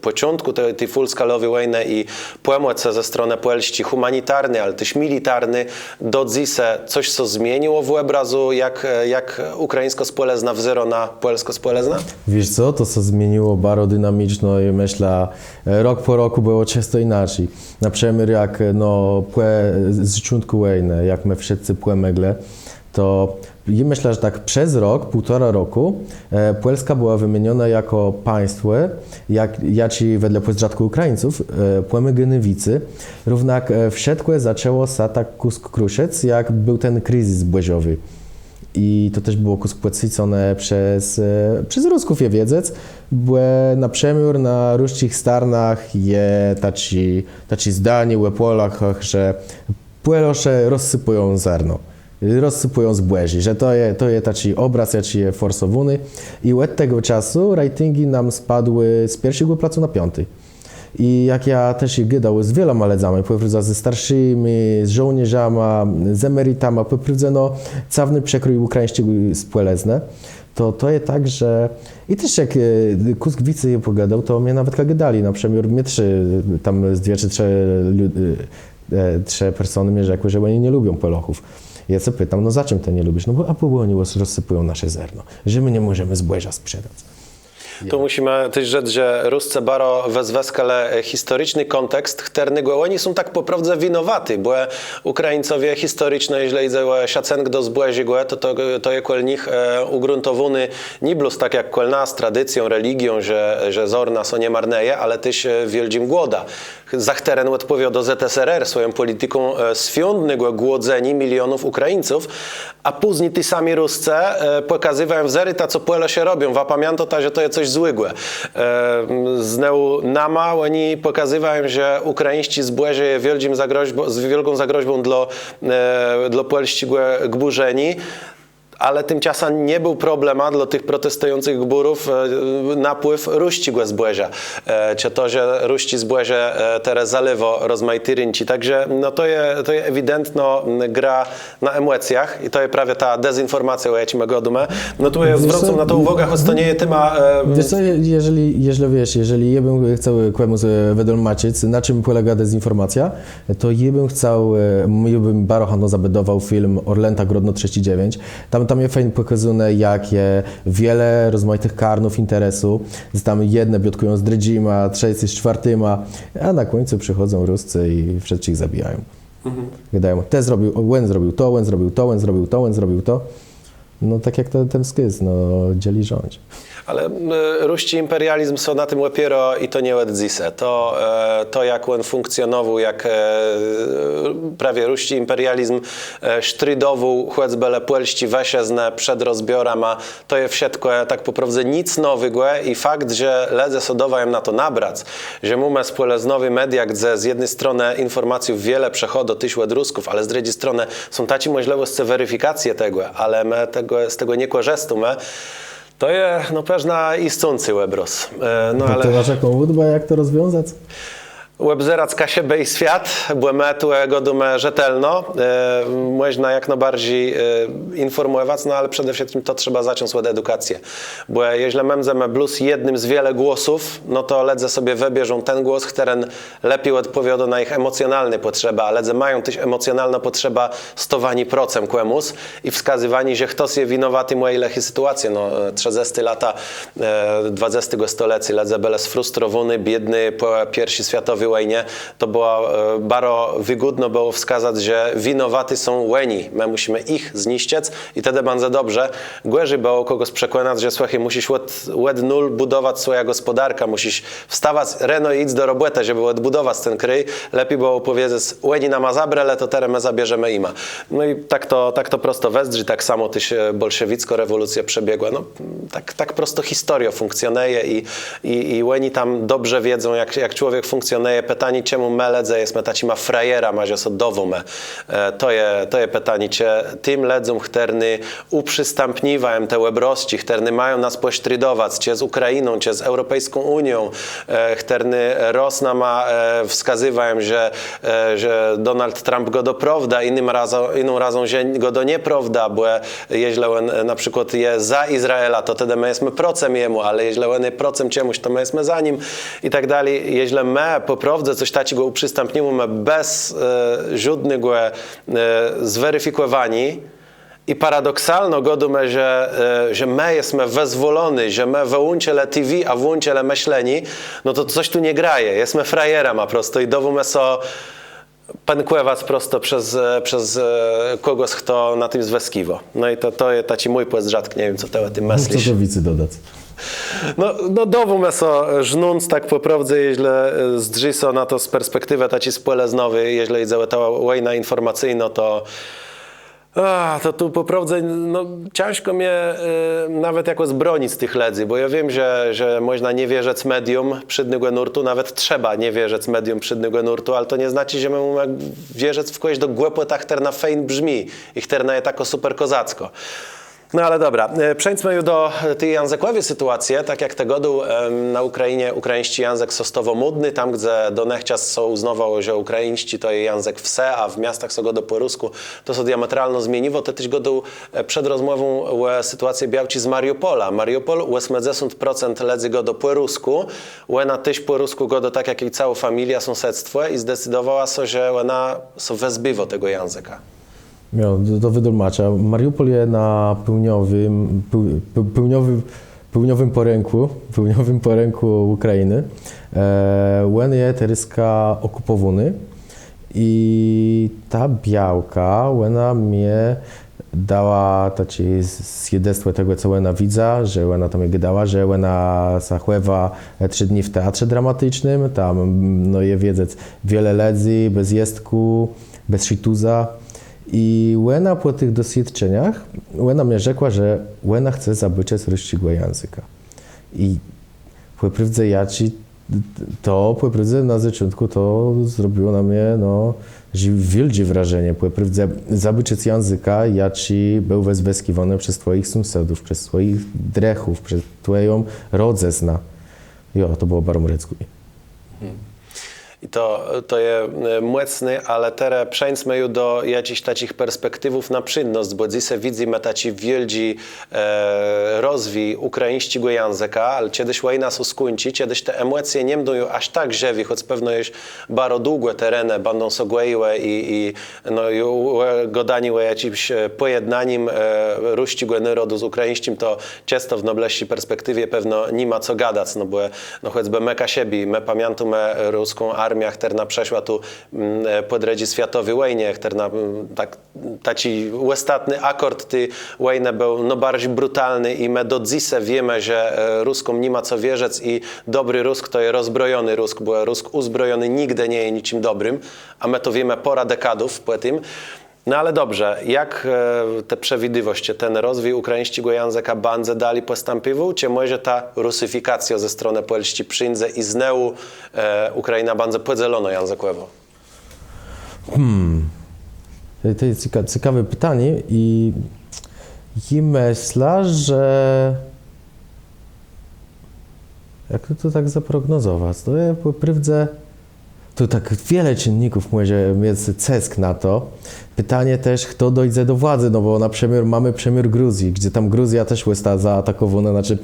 początku tej full-skalowej wojny i pomocy ze strony Polski humanitarnej, ale też militarnej, do dzisiaj coś co zmieniło w obrazu, jak ukraińsko-spolezna wzero na polsko-spolezna? Wiesz co, to co zmieniło bardzo dynamiczno i myślę, rok po roku było często inaczej. Na przykład jak no, z początku wojny, jak my wszyscy płemegle, to i myślę, że tak przez rok, półtora roku Polska była wymieniona jako państwo, jaci wedle rzadko Ukraińców, płemy Genewicy, równak wszystko zaczęło się tak kruszyć, jak był ten kryzys bożowy. I to też było podsycone przez Rusków, je wiedzieć, bo na przemiór na różnych starnach je taci zdanie w Polakach, że Polosze rozsypują zerno. Rozsypują zbłęzi, że to jest taki obraz, jaki jest forsowany i od tego czasu ratingi nam spadły z pierwszego placu na 5. I jak ja też je gadał z wieloma ledzami, ze starszymi, z żołnierzami, z emerytami, no całny przekrój ukraińskiego spłelezne, to jest tak, że i też jak Kuskwicy je pogadał, to mnie nawet gadali, na przykład mnie tam z 2 czy 3 persony mnie rzekły, że oni nie lubią Polochów. Ja się pytam, no za czym to nie lubisz? No bo oni rozsypują nasze zerno, że my nie możemy zboża sprzedać. Tu musimy też rzec, że Rusce baro wezweskale historyczny kontekst chternego. Oni są tak po prawdzie winowaty, bo Ukraińcowie historyczne, jeżeli idzie szacenk do zbłęzigłe, to jest kol nich ugruntowany nie bluz tak jak kol nas, tradycją, religią, że zorna są nie marneje, ale też wieldzim głoda. Zachteren odpowiedział do ZSRR swoją polityką świątnego głodzenia milionów Ukraińców, a później ci sami Ruscy pokazywają wzory, co Pole się robią. Pamiętam, że to jest coś złego. Znał nama, oni pokazywają, że ukraińscy zbłędzie z wielką zagroźbą dla polskiego gburzeni. Ale tymczasem nie był problema dla tych protestujących gburów napływ ruścigłe zbłęża. Czy to, że ruści zbłęże teraz zalewo rozmaity rynci. Także no to jest ewidentno gra na emocjach i to jest prawie ta dezinformacja, o jakiej godumę. No tu zwracam na to uwagę, choć to nie jest tema... Wiesz co, jeżeli ja bym chciał komuś wiadomościć, na czym polega dezinformacja, to ja bym bardzo zabudował film Orlęta Grodno 39. Tam jest fajnie pokazane, jakie wiele rozmaitych karnów interesu. Tam jedne biotkują z dredzima, trzecie z czwartyma, a na końcu przychodzą Ruscy i wszystkich zabijają. Gadają, Łen zrobił to, Łen zrobił to, Łen zrobił to, Łen zrobił to. No tak jak ten skys, no dzieli rządź. Ale ruści imperializm są na tym łapiero i to nie od dzisiaj. To jak on funkcjonował, jak prawie ruści imperializm sztrydował, choćby polści wesiezne przed rozbiorem, a to jest wszystko tak po prostu nic nowego i fakt, że ledze sodowają na to nabrać, że mamy spoleznowy media, gdzie z jednej strony informacji wiele przechodu tyś od Rusków, ale z drugiej strony są tacy możliwości weryfikacji tego, ale my z tego nie korzystamy. To jest no pewna istący obraz. No, ale... To masz jaką łódbę, jak to rozwiązać? Łebzerac Kasiebę i świat, byłem tu godume rzetelno, można jak najbardziej informować, no ale przede wszystkim to trzeba zacząć od edukacji. Bo jeśli mamy blues jednym z wiele głosów, no to ledze sobie wybierzą ten głos, który lepiej odpowiada na ich emocjonalne potrzeby, a ledze mają też emocjonalna potrzeba stowani procem kłemus i wskazywani, że ktoś jest winowaty mojej lechy sytuacji. No 30 lata XX stulecia ledze byli sfrustrowany, biedny po I światowej wojnie, to było bardzo wygodno było wskazać, że winowaty są Łeni. My musimy ich zniszczyć i wtedy będzie dobrze. Gorzej było kogoś przekonać, że słuchaj, musisz od nul budować swoja gospodarka, musisz wstawać rano i idź do roboty, żeby odbudować ten kryj. Lepiej było powiedzieć, Łeni nama zabrele, to teraz my zabierzemy ima. No i tak to prosto wesdrzy, tak samo też bolszewicko rewolucja przebiegła. No, tak prosto historia funkcjonuje i Łeni tam dobrze wiedzą, jak człowiek funkcjonuje. Pytanie, czemu my ledze jest tacima frajera, mazie so dowome. To je pytanie, czy tym ledzom chterny uprzystępniwają te łebrości, chterny mają nas pośtridować, czy z Ukrainą, czy z Europejską Unią, chterny Rosna ma wskazywają, że Donald Trump go doprawda, inną razą, że go do nieprawda, bo jeśli on na przykład jest za Izraela, to wtedy my jesteśmy procem jemu, ale jeśli on jest procem czemuś, to my jesteśmy za nim i tak dalej. Jeśli my po prawdzie coś takiego uprzystępnimy bez żadnego zweryfikowani i paradoksalno godume, że my jesteśmy wezwoleni, że my wyłączyli TV, a włączyli myśleni, no to coś tu nie graje. Jesteśmy frajerem a prosto i dowómy so pękłewać prosto przez kogoś, kto na tym zweskiwo. No i to jest taki mój płes rzadki, nie wiem, co ty o tym myślisz. Co to wicy dodać? No dowómy so żnąc tak po prawdzie, jeśli zdrzyso na to z perspektywy takiej spoleznowej, jeśli idzie ta wojna informacyjna, to tu po prawdzie no, ciężko mnie nawet jakoś bronić z tych ledzy, bo ja wiem, że można nie wierzyć medium przydnego nurtu, nawet trzeba nie wierzyć medium przydnego nurtu, ale to nie znaczy, że my mamy wierzyć w kogoś do głępotach, który na fejn brzmi i który jest tako super kozacko. No ale dobra, przejdźmy już do tej językowej sytuacji. Tak jak tego na Ukrainie ukraiński język sostowo modny, tam gdzie donechczas są uznawało, że ukraiński to jest język wse, a w miastach są go do po rusku, to się diametralnie zmieniło. To też go przed rozmową o sytuacji białci z Mariupola. Mariupol 80% ledzy go do po rusku, ona też po rusku go do tak jak i cała familia, sąsiedztwo i zdecydowała się, że ona so wezbywa tego języka. Do wydolmacza. Mariupol jest na pełniowym poręku Ukrainy. Łen jest teryska okupowany i ta białka, ona mnie dała takie świadectwo tego, co ona widza, że ona tam je dała, że ona zachływa 3 dni w teatrze dramatycznym, tam no je wiedzieć wiele ledzy, bez jestku, bez shituza. I Łena po tych doświadczeniach, Łena mnie rzekła, że Łena chce zabyczeć rozścigłe języka. I płeprawdze ja ci to, płeprawdze na początku to zrobiło na mnie, no, wielkie wrażenie. Płeprawdze zabyczeć języka ja ci był wezweskiwany przez twoich sąsiadów, przez swoich drechów, przez twoją rodzezna. Jo, to było bardzo mrecku. I to jest mocne, ale teraz przejdźmy już do jakichś takich perspektywów na przyszłość, bo dzisiaj widzimy taki wielki rozwój ukraińskiego języka, ale kiedyś wojna się skończy, kiedyś te emocje nie będą aż tak żywe, choć pewno jest bardzo długie tereny, będą się głoiły i godani jakimś pojednaniem ruściego narodu z ukraińskim, to często w nobleści perspektywie pewno nie ma co gadać, no bo choćby my siebie, my pamiętamy ruską armię, która przeszła tu podredzi światowej wojnie, która taki ostatni akord tej wojny był no bardziej brutalny i my do dzisiaj wiemy, że Ruskom nie ma co wierzyć i dobry Rusk to jest rozbrojony Rusk, bo Rusk uzbrojony nigdy nie jest niczym dobrym, a my to wiemy pora dekadów po tym. No ale dobrze, jak te przewidywości, ten rozwój ukraińskiego języka będzie dalej postępował, czy może ta rusyfikacja ze strony Polski przyjdzie i znowu Ukraina będzie podzielona językowo? To jest ciekawe pytanie i myślę, że jak to tak zaprognozować, to ja po prawdzie tu tak wiele czynników może mieć cesk na to. Pytanie też, kto dojdzie do władzy, no bo na przykład mamy przemiar Gruzji, gdzie tam Gruzja też została zaatakowana, znaczy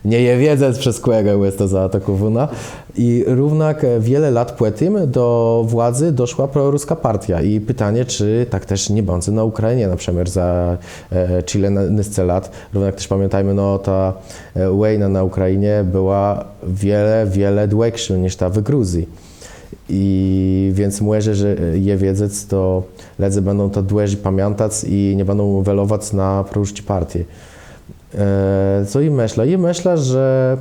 nie je wiedząc przez kogo została zaatakowana. I równak wiele lat po tym do władzy doszła proruska partia. I pytanie, czy tak też nie będzie na Ukrainie, na przykład za czyle lat. Równak też pamiętajmy, no ta wojna na Ukrainie była wiele dłuższa niż ta w Gruzji. I więc może, że je wiedzieć, to ludzie będą to dłużej pamiętać i nie będą welować na proruskiej partii. Co i myślę? I myślę, że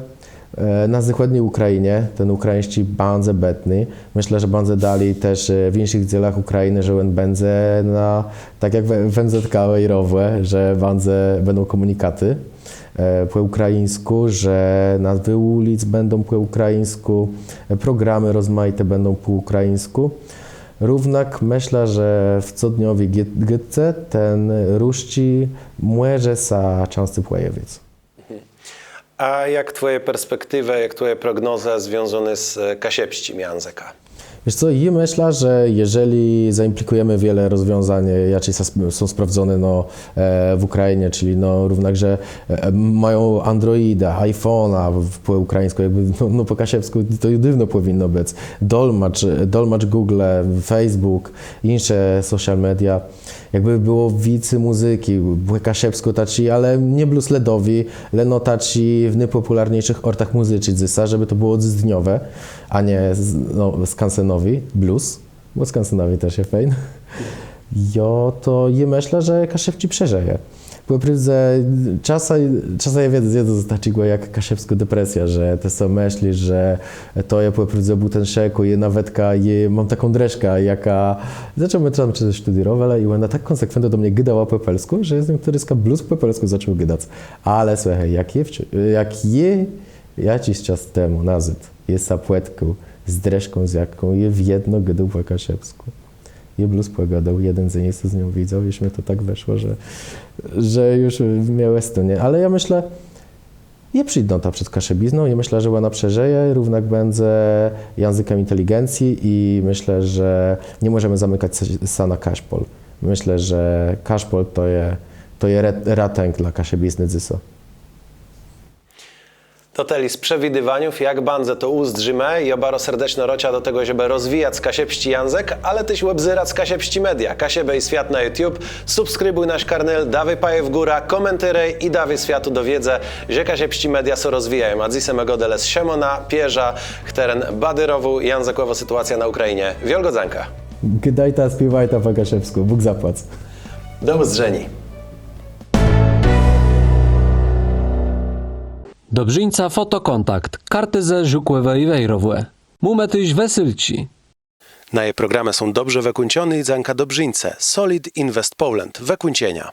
na zachodniej Ukrainie ten ukraiński bardzo betny. Myślę, że będzie dali też w innych dzielach Ukrainy, że on będzie na, tak jak w NZK wejrowe, że będą komunikaty po ukraińsku, że nazwy ulic będą po ukraińsku, programy rozmaite będą po ukraińsku. Równak myślę, że w codniowej gitce ten ruszci może sa często pojawić. A jak twoje perspektywy, jak twoje prognozy związane z kasiepściem języka? Wiesz co, i myślę, że jeżeli zaimplikujemy wiele rozwiązań, jakie są sprawdzone w Ukrainie, czyli równak, że mają Androida, iPhone'a po ukraińsku, jakby po kasiewsku to dywno powinno być. Dolmacz Google, Facebook, inne social media. Jakby było wicy muzyki, po kasiewsku taci, ale nie blues ledowi, leno taci w najpopularniejszych ortach muzycznych, żeby to było dniowe, a nie skansenowi, blues, bo skansenowi też jest fajny. To je myślę, że kasiewci przeżyje. Po prostu czasem ja wiedzę, to jak kasiewska depresja, że to są myśli, że to ja po prostu był ten szeku i nawet mam taką dreszkę, jaka zacząłem tam coś studiować i ona tak konsekwentnie do mnie gydała po polsku, że jest niektóryska blues po polsku zaczął gydać. Ale słuchaj, jak je jakiś czas temu nazad jest zapłetką z dreszką, z jaką je w jedno gydał po kasiewsku. I blues pogadał, jeden z nich z nią widział, już mnie to tak weszło, że już miałeś to, nie? Ale ja myślę, je przyjdą ta przed kaszebizną i myślę, że ona przeżyje, równak będzie językiem inteligencji i myślę, że nie możemy zamykać się na kaszpol. Myślę, że kaszpol to je ratęk dla kaszebizny zyso. To teli z przewidywaniów, jak bardzo to uzdrzymy i obaro serdecznie rocia do tego, żeby rozwijać kasiepści język, ale też webzyrać kasiepści media. Kasiebej świat na YouTube, subskrybuj nasz kanał, dawaj paję w górę, komentuj i dawaj światu do wiedzy, że kasiepści media są rozwijają. A dzisiaj mego deles Siemona, Pierza, teren badyrowu, językowa sytuacja na Ukrainie. Wielgodzanka. Gdaj ta, śpiewaj ta po kasiewsku, Bóg zapłać. Do uzdrzeni. Dobrzyńca Fotokontakt, kartyze żukłewe i wejrowłe. Mumetyś wesylci. Na jej programy są dobrze wykuncione i zanka Dobrzyńce, Solid Invest Poland, wykuncienia.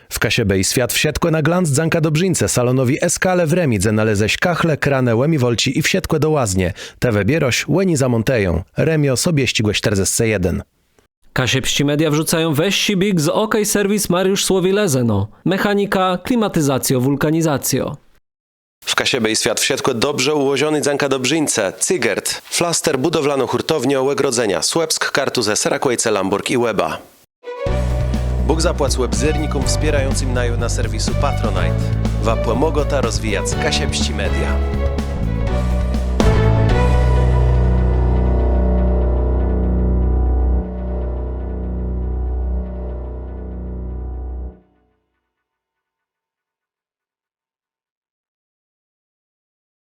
W Kasiebej świat wsiedkłe na glans dzanka Dobrzyńce salonowi Eskale w Remidze naleześ kachle, kranę, łemi wolci i wsiedkłe do łaznie. Te wybieroś łeni zamonteją. Remio sobie ścigłe 41. Kasiepści media wrzucają weź big z OK Serwis Mariusz Słowilezeno. Mechanika, klimatyzacjo, wulkanizacjo. W Kasiebej świat wsiedkłe dobrze ułożony dzanka Dobrzyńce, Cygert, Flaster budowlano-hurtownia Łegrodzenia, Słupsk, Kartuzę, Serakłejce, Lamburg i Łeba. Bóg zapłać webzyrnikom wspierającym na serwisu Patronite. Wapłe mogota rozwijać Kasiepści media.